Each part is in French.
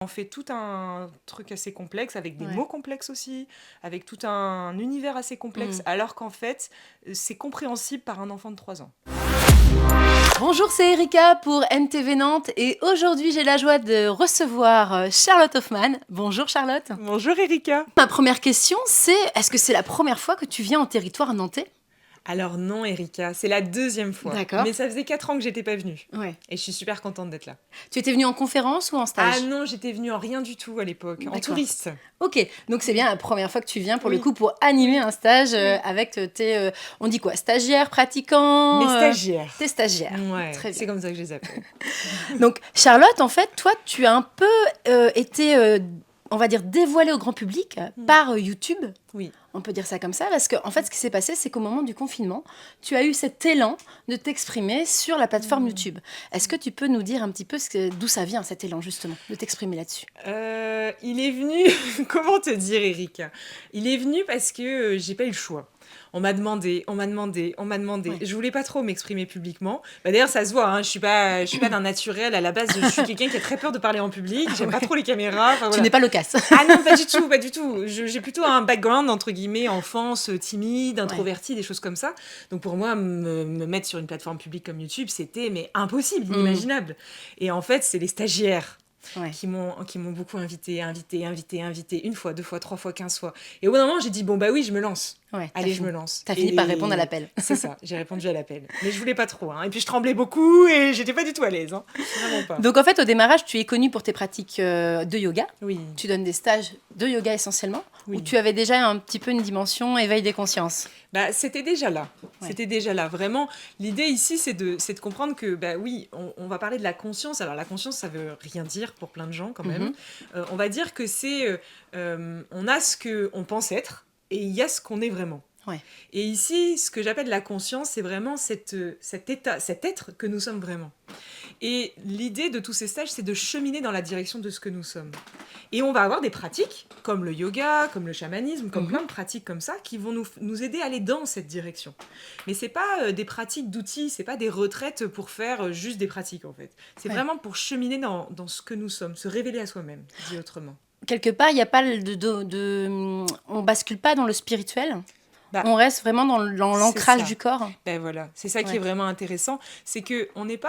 On fait tout un truc assez complexe, avec des mots complexes aussi, avec tout un univers assez complexe, alors qu'en fait, c'est compréhensible par un enfant de 3 ans. Bonjour, c'est Erika pour NTV Nantes et aujourd'hui j'ai la joie de recevoir Charlotte Hoffman. Bonjour Charlotte. Bonjour Erika. Ma première question c'est, est-ce que c'est la première fois que tu viens en territoire nantais ? Alors non Erika, c'est la 2e fois. D'accord. Mais ça faisait 4 ans que j'étais pas venue. Ouais. Et je suis super contente d'être là. Tu étais venue en conférence ou en stage ? Ah non, j'étais venue en rien du tout à l'époque, en D'accord. touriste. Ok, donc c'est bien la première fois que tu viens pour le coup pour animer un stage avec tes, on dit quoi, stagiaires, pratiquants ? Mes stagiaires. Tes stagiaires. Ouais, Très bien. c'est comme ça que je les appelle. Donc Charlotte, en fait, toi tu as un peu été, on va dire, dévoilée au grand public par YouTube. Oui. On peut dire ça comme ça, parce qu'en fait, ce qui s'est passé, c'est qu'au moment du confinement, tu as eu cet élan de t'exprimer sur la plateforme YouTube. Est-ce que tu peux nous dire un petit peu d'où ça vient, cet élan, justement, de t'exprimer là-dessus ? Il est venu... Comment te dire, Erika ? Il est venu parce que j'ai pas eu le choix. On m'a demandé. Ouais. Je voulais pas trop m'exprimer publiquement. D'ailleurs, ça se voit, hein, je suis pas d'un naturel. À la base, je suis quelqu'un qui a très peur de parler en public. J'aime pas trop les caméras. Enfin, voilà. Tu n'es pas loquace. Ah non, pas du tout, pas du tout. J'ai plutôt un background, entre guillemets, enfance, timide, introvertie, des choses comme ça. Donc pour moi, me mettre sur une plateforme publique comme YouTube, c'était impossible, inimaginable. Et en fait, c'est les stagiaires. Qui m'ont beaucoup invité, 1 fois, 2 fois, 3 fois, 15 fois. Et au bout d'un moment, j'ai dit, bon, bah oui, je me lance. Allez, je me lance. T'as fini par répondre à l'appel. C'est ça, j'ai répondu à l'appel. Mais je voulais pas trop. Hein. Et puis je tremblais beaucoup et j'étais pas du tout à l'aise. Hein. Vraiment pas. Donc en fait, au démarrage, tu es connue pour tes pratiques de yoga. Oui. Tu donnes des stages de yoga essentiellement. Oui. Ou tu avais déjà un petit peu une dimension éveil des consciences ? Bah, c'était déjà là. C'était déjà là. Vraiment, l'idée ici, c'est de comprendre que, bah oui, on va parler de la conscience. Alors, la conscience, ça veut rien dire pour plein de gens, quand même. On va dire que c'est... on a ce qu'on pense être et il y a ce qu'on est vraiment. Ouais. Et ici, ce que j'appelle la conscience, c'est vraiment cet état, cet être que nous sommes vraiment. Et l'idée de tous ces stages, c'est de cheminer dans la direction de ce que nous sommes. Et on va avoir des pratiques, comme le yoga, comme le chamanisme, comme plein de pratiques comme ça, qui vont nous aider à aller dans cette direction. Mais c'est pas des pratiques d'outils, c'est pas des retraites pour faire juste des pratiques, en fait. C'est vraiment pour cheminer dans ce que nous sommes, se révéler à soi-même, dit autrement. Quelque part, il n'y a pas on bascule pas dans le spirituel. On reste vraiment dans l'ancrage du corps. Ben voilà, c'est ça qui est vraiment intéressant, c'est que on n'est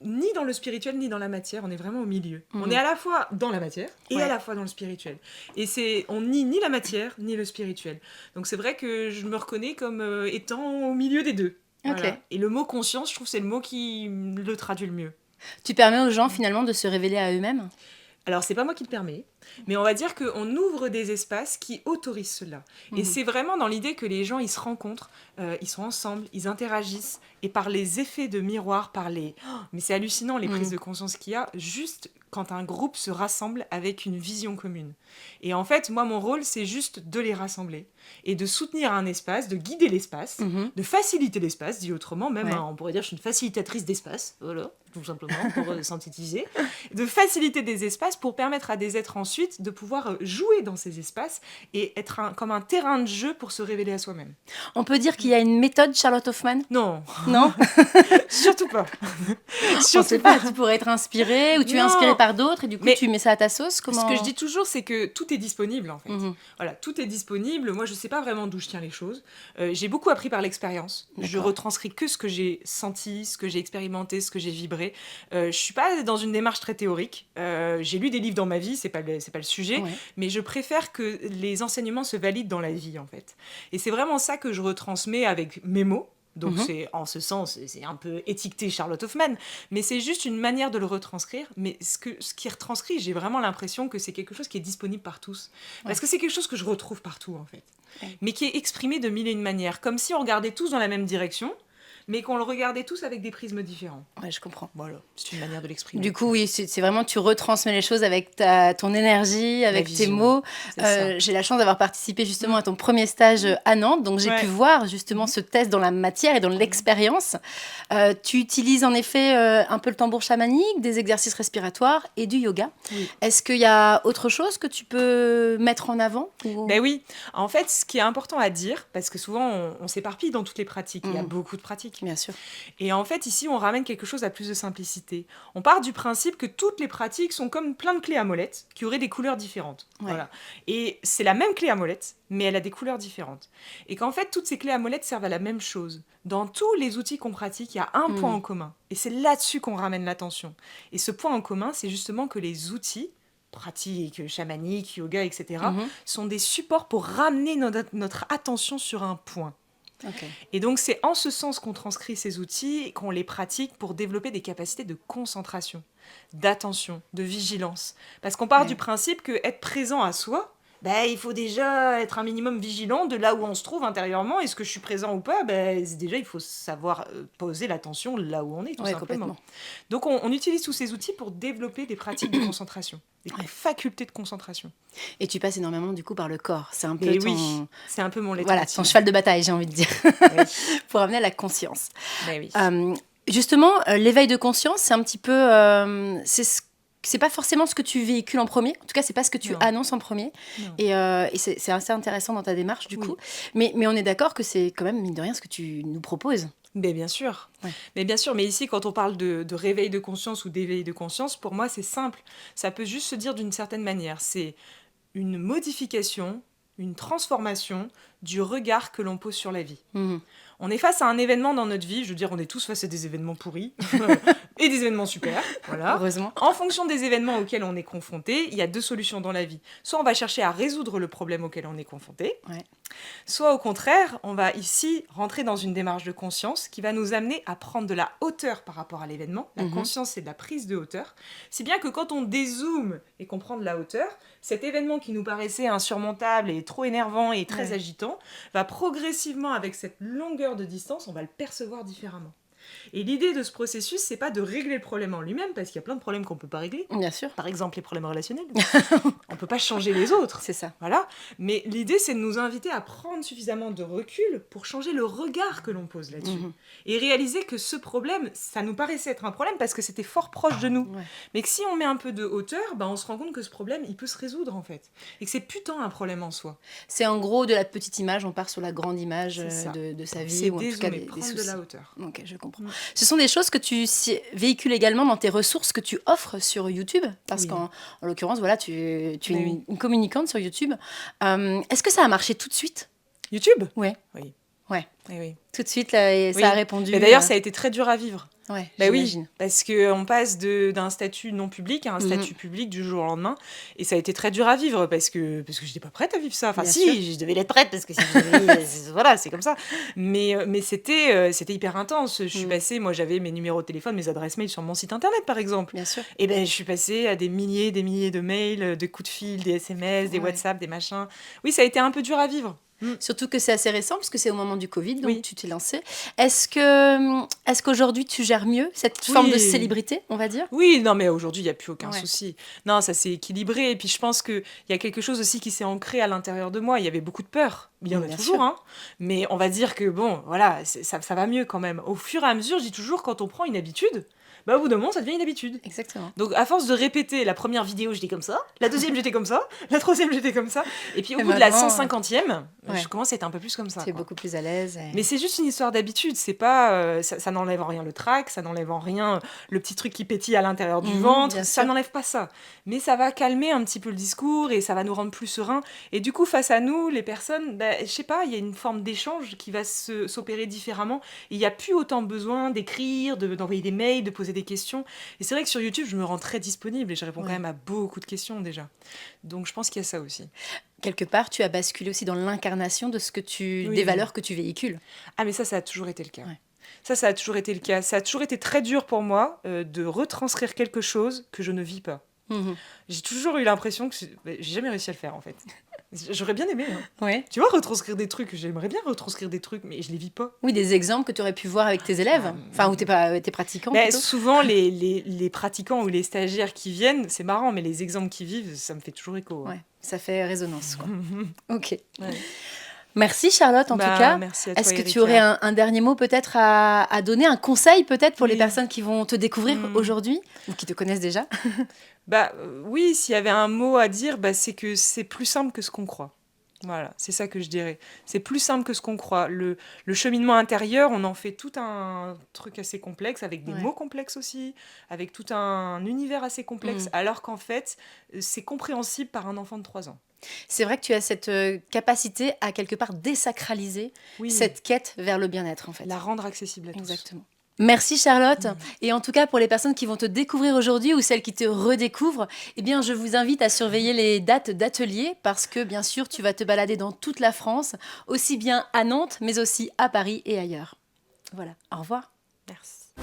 ni dans le spirituel ni dans la matière, on est vraiment au milieu. On est à la fois dans la matière et à la fois dans le spirituel. Et on nie ni la matière ni le spirituel. Donc c'est vrai que je me reconnais comme étant au milieu des deux. Voilà. Okay. Et le mot conscience, je trouve que c'est le mot qui le traduit le mieux. Tu permets aux gens finalement de se révéler à eux-mêmes ? Alors, c'est pas moi qui le permets, mais on va dire qu'on ouvre des espaces qui autorisent cela. Et c'est vraiment dans l'idée que les gens, ils se rencontrent, ils sont ensemble, ils interagissent, et par les effets de miroir, mais c'est hallucinant les prises de conscience qu'il y a, juste quand un groupe se rassemble avec une vision commune. Et en fait, moi, mon rôle, c'est juste de les rassembler, et de soutenir un espace, de guider l'espace, de faciliter l'espace, dit autrement, même, on pourrait dire que je suis une facilitatrice d'espace, voilà, tout simplement, pour synthétiser, de faciliter des espaces pour permettre à des êtres ensuite de pouvoir jouer dans ces espaces et être comme un terrain de jeu pour se révéler à soi-même. On peut dire qu'il y a une méthode Charlotte Hoffman ? Non. Non. Surtout pas. On sait pas, tu pourrais être inspirée ou tu es inspirée par d'autres et du coup tu mets ça à ta sauce. Comment... Ce que je dis toujours, c'est que tout est disponible en fait. Voilà, tout est disponible. Moi, je sais pas vraiment d'où je tiens les choses. J'ai beaucoup appris par l'expérience. Je retranscris que ce que j'ai senti, ce que j'ai expérimenté, ce que j'ai vibré. Je suis pas dans une démarche très théorique. J'ai lu des livres dans ma vie, c'est pas le sujet, mais je préfère que les enseignements se valident dans la vie en fait. Et c'est vraiment ça que je retransmets avec mes mots. Donc c'est, en ce sens, c'est un peu étiqueté Charlotte Hoffman, mais c'est juste une manière de le retranscrire. Mais ce qui est retranscrit, j'ai vraiment l'impression que c'est quelque chose qui est disponible par tous. Parce que c'est quelque chose que je retrouve partout en fait. Mais qui est exprimé de mille et une manières. Comme si on regardait tous dans la même direction, mais qu'on le regardait tous avec des prismes différents. Ouais, je comprends. Voilà, c'est une manière de l'exprimer. Du coup, oui, c'est vraiment, tu retransmets les choses avec ton énergie, avec tes mots. J'ai la chance d'avoir participé justement à ton premier stage à Nantes, donc j'ai pu voir justement ce test dans la matière et dans l'expérience. Tu utilises en effet un peu le tambour chamanique, des exercices respiratoires et du yoga. Oui. Est-ce qu'il y a autre chose que tu peux mettre en avant ou... Ben oui, en fait, ce qui est important à dire, parce que souvent on s'éparpille dans toutes les pratiques, il y a beaucoup de pratiques. Bien sûr. Et en fait, ici, on ramène quelque chose à plus de simplicité. On part du principe que toutes les pratiques sont comme plein de clés à molette qui auraient des couleurs différentes. Ouais. Voilà. Et c'est la même clé à molette, mais elle a des couleurs différentes. Et qu'en fait, toutes ces clés à molette servent à la même chose. Dans tous les outils qu'on pratique, il y a un point en commun. Et c'est là-dessus qu'on ramène l'attention. Et ce point en commun, c'est justement que les outils, pratiques, chamaniques, yoga, etc., sont des supports pour ramener notre attention sur un point. Okay. Et donc, c'est en ce sens qu'on transcrit ces outils et qu'on les pratique pour développer des capacités de concentration, d'attention, de vigilance. Parce qu'on part du principe qu'être présent à soi, il faut déjà être un minimum vigilant de là où on se trouve intérieurement. Est-ce que je suis présent ou pas ? Déjà, il faut savoir poser l'attention là où on est, tout simplement. Donc, on utilise tous ces outils pour développer des pratiques de concentration, des facultés de concentration. Et tu passes énormément, du coup, par le corps. C'est un peu c'est un peu mon leitmotiv. Voilà, ton cheval de bataille, j'ai envie de dire, pour amener à la conscience. Justement, l'éveil de conscience, c'est un petit peu... c'est pas forcément ce que tu véhicules en premier. En tout cas, c'est pas ce que tu annonces en premier. Et c'est assez intéressant dans ta démarche, du coup. Mais on est d'accord que c'est quand même, mine de rien, ce que tu nous proposes. Mais bien sûr. Mais ici, quand on parle de réveil de conscience ou d'éveil de conscience, pour moi, c'est simple. Ça peut juste se dire d'une certaine manière. C'est une modification, une transformation du regard que l'on pose sur la vie. On est face à un événement dans notre vie, je veux dire, on est tous face à des événements pourris et des événements super, voilà. Heureusement. En fonction des événements auxquels on est confronté, il y a deux solutions dans la vie. Soit on va chercher à résoudre le problème auquel on est confronté, soit au contraire, on va ici rentrer dans une démarche de conscience qui va nous amener à prendre de la hauteur par rapport à l'événement. La conscience, c'est de la prise de hauteur. Si bien que quand on dézoome et qu'on prend de la hauteur, cet événement qui nous paraissait insurmontable et trop énervant et très agitant, va progressivement, avec cette longueur de distance, on va le percevoir différemment. Et l'idée de ce processus, c'est pas de régler le problème en lui-même, parce qu'il y a plein de problèmes qu'on peut pas régler. Bien sûr. Par exemple, les problèmes relationnels. On peut pas changer les autres. C'est ça. Voilà. Mais l'idée, c'est de nous inviter à prendre suffisamment de recul pour changer le regard que l'on pose là-dessus. Et réaliser que ce problème, ça nous paraissait être un problème parce que c'était fort proche de nous. Mais que si on met un peu de hauteur, on se rend compte que ce problème, il peut se résoudre en fait. Et que c'est plus tant un problème en soi. C'est en gros de la petite image, on part sur la grande image de sa vie. C'est ou en tout cas des prendre de la hauteur. Ok, je comprends. Ce sont des choses que tu véhicules également dans tes ressources que tu offres sur YouTube, parce qu'en l'occurrence, voilà, tu es une communicante sur YouTube. Est-ce que ça a marché tout de suite ? YouTube ? Oui. Oui. Tout de suite, là, ça a répondu. Et d'ailleurs, ça a été très dur à vivre. J'imagine. Parce qu'on passe d'un statut non public à un statut public du jour au lendemain. Et ça a été très dur à vivre parce que je n'étais pas prête à vivre ça. Enfin, je devais l'être prête parce que voilà, c'est comme ça. Mais c'était hyper intense. Je suis passée, moi j'avais mes numéros de téléphone, mes adresses mail sur mon site internet par exemple. Bien sûr. Et je suis passée à des milliers de mails, de coups de fil, des SMS, des WhatsApp, des machins. Oui, ça a été un peu dur à vivre. Surtout que c'est assez récent, puisque c'est au moment du Covid, donc tu t'es lancée. Est-ce qu'aujourd'hui, tu gères mieux cette forme de célébrité, on va dire ? Oui, non, mais aujourd'hui, il n'y a plus aucun souci. Non, ça s'est équilibré. Et puis, je pense qu'il y a quelque chose aussi qui s'est ancré à l'intérieur de moi. Il y avait beaucoup de peur. Il y en a toujours, hein. Mais on va dire que, voilà, ça va mieux quand même. Au fur et à mesure, je dis toujours, quand on prend une habitude... au bout d'un moment, ça devient une habitude. Exactement. Donc, à force de répéter, la première vidéo, j'étais comme ça, la deuxième, j'étais comme ça, la troisième, j'étais comme ça, et puis au bout de la 150e, je commence à être un peu plus comme ça. Tu es beaucoup plus à l'aise. Mais c'est juste une histoire d'habitude, c'est pas... ça n'enlève en rien le trac, ça n'enlève en rien le petit truc qui pétille à l'intérieur du ventre, ça n'enlève pas ça. Mais ça va calmer un petit peu le discours et ça va nous rendre plus sereins. Et du coup, face à nous, les personnes, je sais pas, il y a une forme d'échange qui va s'opérer différemment. Il n'y a plus autant besoin d'écrire, d'envoyer des mails, de poser des questions. Et c'est vrai que sur YouTube, je me rends très disponible et je réponds quand même à beaucoup de questions déjà. Donc je pense qu'il y a ça aussi. Quelque part, tu as basculé aussi dans l'incarnation de ce que des valeurs que tu véhicules. Ah mais ça a toujours été le cas. Ça a toujours été le cas. Ça a toujours été très dur pour moi de retranscrire quelque chose que je ne vis pas. J'ai toujours eu l'impression que j'ai jamais réussi à le faire en fait. J'aurais bien aimé. Tu vois, retranscrire des trucs, j'aimerais bien retranscrire des trucs, mais je les vis pas. Oui, des exemples que tu aurais pu voir avec tes élèves, ou tes pratiquants. Souvent, les pratiquants ou les stagiaires qui viennent, c'est marrant, mais les exemples qui vivent, ça me fait toujours écho. Ouais, ça fait résonance, quoi. Ok. Ouais. Merci Charlotte, en tout cas. Merci à toi, Est-ce que Erika. tu aurais un dernier mot peut-être à donner, un conseil peut-être pour les personnes qui vont te découvrir aujourd'hui ou qui te connaissent déjà? Oui, s'il y avait un mot à dire, c'est que c'est plus simple que ce qu'on croit. Voilà, c'est ça que je dirais. C'est plus simple que ce qu'on croit. Le cheminement intérieur, on en fait tout un truc assez complexe, avec des mots complexes aussi, avec tout un univers assez complexe, alors qu'en fait, c'est compréhensible par un enfant de 3 ans. C'est vrai que tu as cette capacité à quelque part désacraliser cette quête vers le bien-être, en fait. La rendre accessible à tous. Exactement. Merci Charlotte. Et en tout cas, pour les personnes qui vont te découvrir aujourd'hui ou celles qui te redécouvrent, eh bien, je vous invite à surveiller les dates d'atelier parce que, bien sûr, tu vas te balader dans toute la France, aussi bien à Nantes, mais aussi à Paris et ailleurs. Voilà, au revoir. Merci.